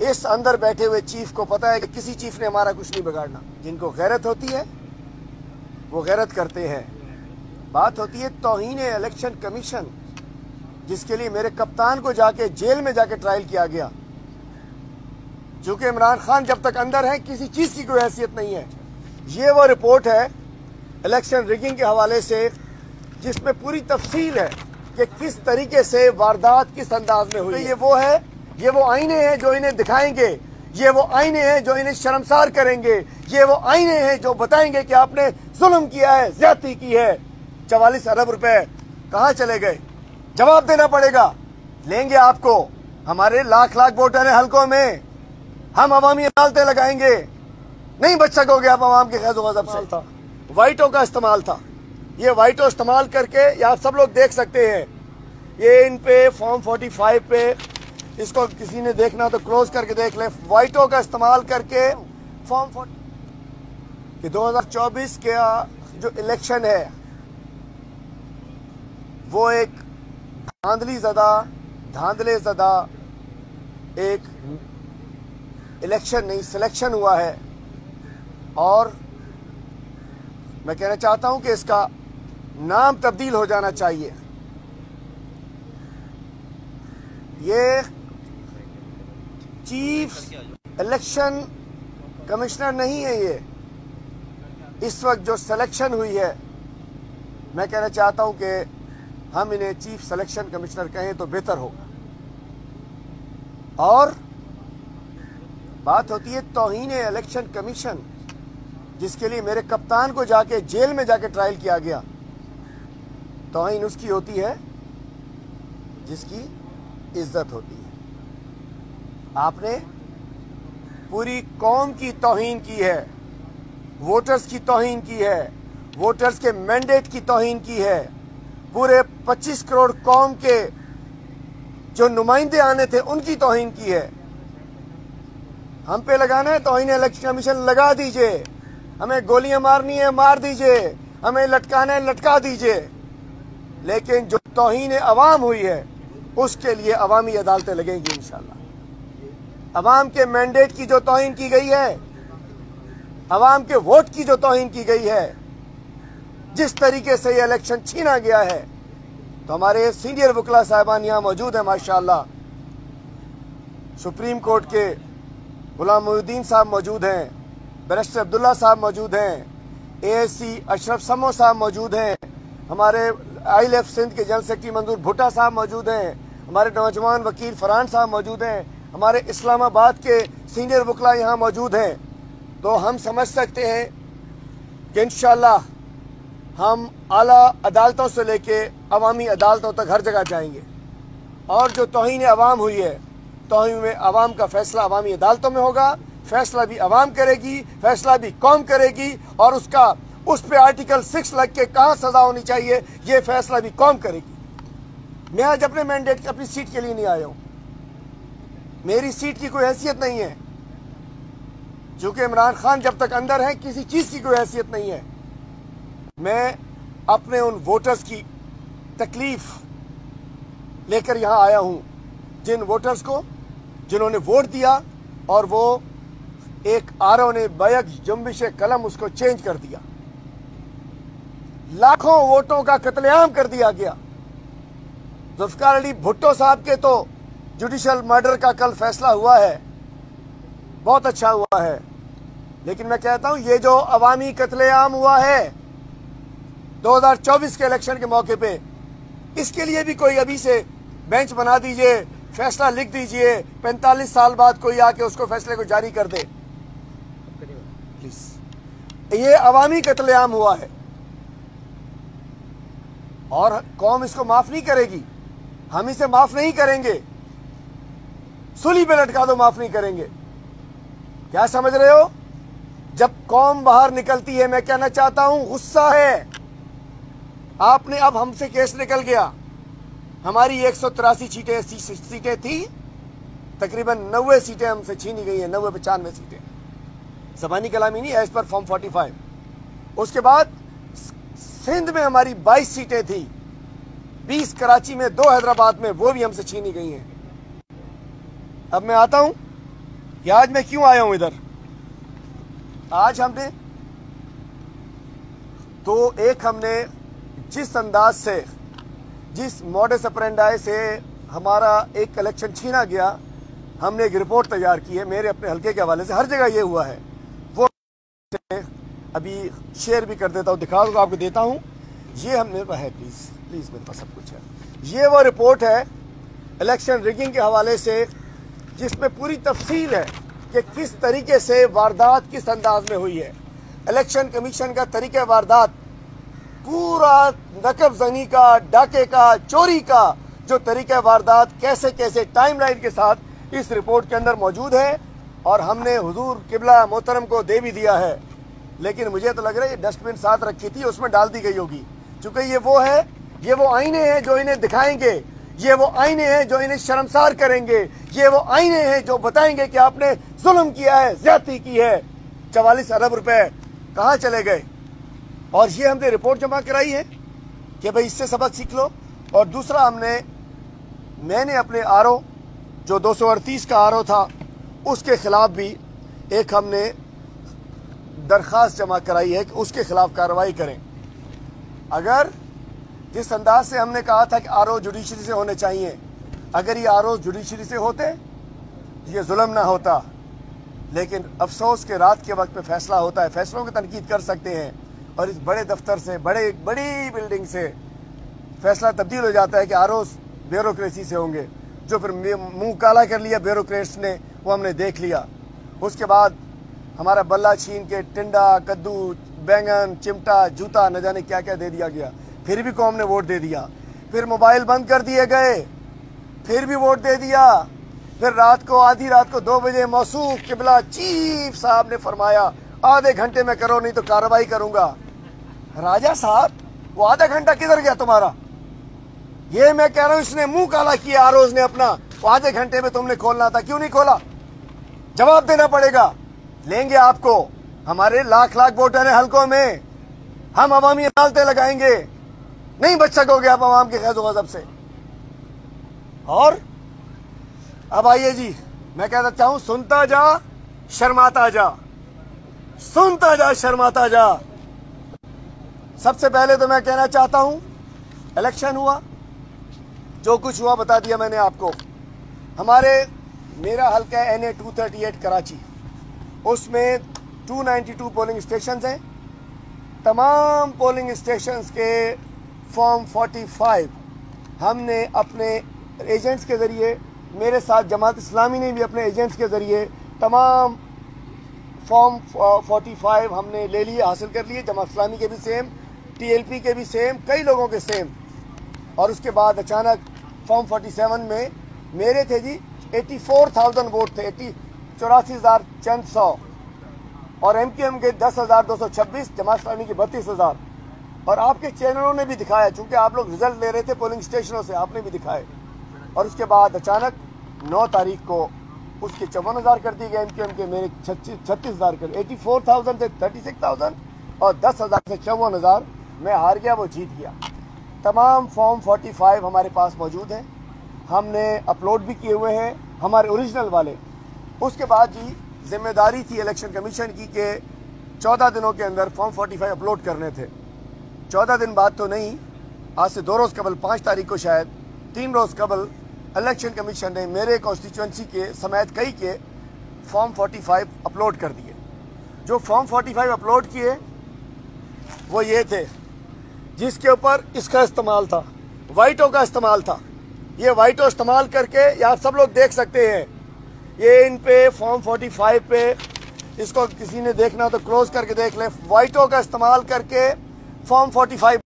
इस अंदर बैठे हुए चीफ को पता है कि किसी चीफ ने हमारा कुछ नहीं बिगाड़ना। जिनको गैरत होती है वो गैरत करते हैं। बात होती है तौहीन इलेक्शन कमीशन, जिसके लिए मेरे कप्तान को जाके जेल में जाके ट्रायल किया गया। चूंकि इमरान खान जब तक अंदर है किसी चीज की कोई हैसियत नहीं है। ये वो रिपोर्ट है इलेक्शन रिगिंग के हवाले से जिसमें पूरी तफसील है कि किस तरीके से वारदात किस अंदाज में हुई। ये वो आईने हैं जो इन्हें दिखाएंगे, ये वो आईने हैं जो इन्हें शर्मसार करेंगे, ये वो आईने हैं जो बताएंगे कि आपने जुल्म किया है, ज्यादती की है। 44 अरब रुपए कहाँ चले गए? जवाब देना पड़ेगा। लेंगे आपको। हमारे लाख लाख वोटर हैं हलकों में, हम अवामी अदालतें लगाएंगे। नहीं बच सकोगे आप अवाम के खैज़ो गज़ब से। वाइटों का इस्तेमाल था। ये वाइटो इस्तेमाल करके, ये आप सब लोग देख सकते हैं, ये इन पे फॉर्म 45 पे, इसको किसी ने देखना तो क्लोज करके देख ले। वाइटो का इस्तेमाल करके फॉर्म 40 कि 2024 का जो इलेक्शन है वो एक धांधले ज़दा एक इलेक्शन नहीं, सिलेक्शन हुआ है। और मैं कहना चाहता हूं कि इसका नाम तब्दील हो जाना चाहिए। ये चीफ इलेक्शन कमिश्नर नहीं है। ये इस वक्त जो सिलेक्शन हुई है, मैं कहना चाहता हूं कि हम इन्हें चीफ सिलेक्शन कमिश्नर कहें तो बेहतर होगा। और बात होती है तौहीन इलेक्शन कमीशन, जिसके लिए मेरे कप्तान को जाके जेल में जाके ट्रायल किया गया। तौहीन उसकी होती है जिसकी इज्जत होती है। आपने पूरी कौम की तौहीन की है, वोटर्स की तौहीन की है, वोटर्स के मैंडेट की तौहीन की है, पूरे 25 करोड़ कौम के जो नुमाइंदे आने थे उनकी तौहीन की है। हम पे लगाना है तौहीन इलेक्शन कमीशन, लगा दीजिए। हमें गोलियां मारनी है मार दीजिए, हमें लटकाना है लटका दीजिए। लेकिन जो तौहीन अवाम हुई है उसके लिए अवामी अदालतें लगेंगी इंशाअल्लाह। अवाम के मैंडेट की जो तौहीन की गई है, अवाम के वोट की जो तौहीन की गई है, जिस तरीके से ये इलेक्शन छीना गया है, तो हमारे सीनियर वकला साहिबान यहाँ मौजूद हैं माशाअल्लाह। सुप्रीम कोर्ट के गुलाम मोहिउद्दीन साहब मौजूद हैं, बैरिस्टर अब्दुल्ला साहब मौजूद हैं, ASC अशरफ समो साहब मौजूद हैं, हमारे ILF सिंध के जनरल सेक्रेटरी मंजूर भुट्टा साहब मौजूद हैं, हमारे नौजवान वकील फरहान साहब मौजूद हैं, हमारे इस्लामाबाद के सीनियर वकला यहाँ मौजूद हैं। तो हम समझ सकते हैं कि इंशाअल्लाह हम आला अदालतों से लेके अवामी अदालतों तक हर जगह जाएंगे। और जो तौहीन अवाम हुई है, तौहीन में अवाम का फैसला अवामी अदालतों में होगा। फैसला भी अवाम करेगी, फैसला भी कौम करेगी, और उस पे आर्टिकल 6 लग के कहाँ सजा होनी चाहिए ये फैसला भी कौम करेगी। मैं आज अपने मैंडेट अपनी सीट के लिए नहीं आया हूं। मेरी सीट की कोई हैसियत नहीं है। चूंकि इमरान खान जब तक अंदर है किसी चीज की कोई हैसियत नहीं है। मैं अपने उन वोटर्स की तकलीफ लेकर यहां आया हूं, जिन वोटर्स को जिन्होंने वोट दिया और वो एक आरओ ने बैक जुम्बिश कलम उसको चेंज कर दिया। लाखों वोटों का कत्लेआम कर दिया गया। जुल्फिकार अली भुट्टो साहब के तो जुडिशल मर्डर का कल फैसला हुआ है, बहुत अच्छा हुआ है। लेकिन मैं कहता हूं ये जो अवामी कत्लेआम हुआ है 2024 के इलेक्शन के मौके पे, इसके लिए भी कोई अभी से बेंच बना दीजिए, फैसला लिख दीजिए, 45 साल बाद कोई आके उसको फैसले को जारी कर दे प्लीज। ये अवामी कत्लेआम हुआ है और कौम इसको माफ नहीं करेगी। हम इसे माफ नहीं करेंगे। सूली पे लटका दो, माफ नहीं करेंगे। क्या समझ रहे हो? जब कौम बाहर निकलती है, मैं कहना चाहता हूं गुस्सा है। आपने अब हमसे केस निकल गया। हमारी 183 सीटें थी, तकरीबन 90 सीटें हमसे छीनी गई हैं, 90-95 सीटें। ज़बानी कलामी नहीं, एज पर फॉर्म 45। उसके बाद सिंध में हमारी 22 सीटें थी, 20 कराची में, 2 हैदराबाद में, वो भी हमसे छीनी गई हैं। अब मैं आता हूं कि आज मैं क्यों आया हूं इधर। आज हमने हमने जिस अंदाज से, जिस मॉडस ऑपरेंडी से हमारा एक इलेक्शन छीना गया, हमने एक रिपोर्ट तैयार की है मेरे अपने हल्के के हवाले से, हर जगह ये हुआ है। वो अभी शेयर भी कर देता हूँ, दिखा दूंगा आपको, देता हूँ। ये हमने है, प्लीज मेरे पास सब कुछ है। ये वो रिपोर्ट है इलेक्शन रिगिंग के हवाले से, जिसमें पूरी तफसील है कि किस तरीके से वारदात किस अंदाज में हुई है। इलेक्शन कमीशन का तरीका वारदात, पूरा नकबजनी का, डाके का, चोरी का जो तरीका वारदात कैसे कैसे टाइमलाइन के साथ इस रिपोर्ट के अंदर मौजूद है। और हमने हुजूर किबला मोहतरम को दे भी दिया है, लेकिन मुझे तो लग रहा है ये डस्टबिन साथ रखी थी, उसमें डाल दी गई होगी, क्योंकि ये वो आईने हैं जो इन्हें दिखाएंगे, ये वो आईने हैं जो इन्हें शर्मसार करेंगे, ये वो आईने हैं जो बताएंगे कि आपने जुल्म किया है, ज्यादती की है। 44 अरब रुपए कहाँ चले गए। और ये हमने रिपोर्ट जमा कराई है कि भाई इससे सबक सीख लो। और दूसरा मैंने अपने आरओ जो 238 का आरओ था, उसके खिलाफ भी एक हमने दरखास्त जमा कराई है कि उसके खिलाफ कार्रवाई करें। अगर जिस अंदाज से हमने कहा था कि आरओ जुडिशरी से होने चाहिए, अगर ये आरओ जुडिशरी से होते ये जुल्म ना होता। लेकिन अफसोस के रात के वक्त पे फैसला होता है, फैसलों की तनकीद कर सकते हैं, और इस बड़े दफ्तर से, बड़ी बिल्डिंग से फैसला तब्दील हो जाता है कि आरओ ब्यूरोक्रेसी से होंगे। जो फिर मुंह काला कर लिया ब्यूरोक्रेट्स ने, वो हमने देख लिया। उसके बाद हमारा बल्ला छीन के टिंडा, कद्दू, बैंगन, चिमटा, जूता, न जाने क्या क्या दे दिया गया। फिर भी कौम ने वोट दे दिया। फिर मोबाइल बंद कर दिए गए, फिर भी वोट दे दिया। फिर रात को, आधी रात को 2 बजे मौसूफ किबला चीफ साहब ने फरमाया आधे घंटे में करो, नहीं तो कार्रवाई करूंगा। राजा साहब, वो आधा घंटा किधर गया तुम्हारा? ये मैं कह रहा हूं, इसने मुंह काला किया आरोज ने अपना। वो आधे घंटे में तुमने खोलना था, क्यों नहीं खोला? जवाब देना पड़ेगा। लेंगे आपको, हमारे लाख लाख वोटर हैं हल्कों में, हम अवामी अदालतें लगाएंगे, नहीं बच सकोगे आप अवाम के खैज़ो गज़ब से। और अब आइए जी, मैं कहना चाहूं, सुनता जा शर्माता जा, सुनता जा शर्माता जा। सबसे पहले तो मैं कहना चाहता हूं, इलेक्शन हुआ, जो कुछ हुआ बता दिया मैंने आपको। मेरा हल्का है NA 238 कराची, उसमें 292 पोलिंग स्टेशन हैं। तमाम पोलिंग स्टेशंस के फॉर्म 45 हमने अपने एजेंट्स के ज़रिए, मेरे साथ जमात इस्लामी ने भी अपने एजेंट्स के ज़रिए तमाम फॉर्म 45 हमने ले लिए, हासिल कर लिए। जमात इस्लामी के भी सेम, TLP के भी सेम, कई लोगों के सेम। और उसके बाद अचानक फॉर्म 47 में मेरे थे जी 84,000 वोट थे, 84,400, और MQM के 10,226, जमात इस्लामी के 32,000। और आपके चैनलों ने भी दिखाया, चूंकि आप लोग रिजल्ट ले रहे थे पोलिंग स्टेशनों से, आपने भी दिखाए। और उसके बाद अचानक 9 तारीख को उसके 54,000 कर दिए गए MQM के, मेरे 36,000 कर, 84,000 से 36,000 और 10,000 से 54,000। मैं हार गया, वो जीत गया। तमाम फॉर्म 45 हमारे पास मौजूद हैं, हमने अपलोड भी किए हुए हैं, हमारे ओरिजिनल वाले। उसके बाद जी जिम्मेदारी थी इलेक्शन कमीशन की कि 14 दिनों के अंदर फॉर्म 45 अपलोड करने थे। 14 दिन बाद तो नहीं, आज से 2 रोज़ कबल, 5 तारीख को शायद 3 रोज़ कबल, इलेक्शन कमीशन ने मेरे कॉन्स्टिट्यूंसी के समेत कई के फॉर्म 45 अपलोड कर दिए। जो फॉर्म 45 अपलोड किए वो ये थे, जिसके ऊपर इसका इस्तेमाल था, वाइटो का इस्तेमाल था। ये वाइटो इस्तेमाल करके, ये आप सब लोग देख सकते हैं, ये इन पे फॉर्म 45 पे, इसको किसी ने देखना तो क्लोज करके देख ले, वाइटो का इस्तेमाल करके फॉर्म 45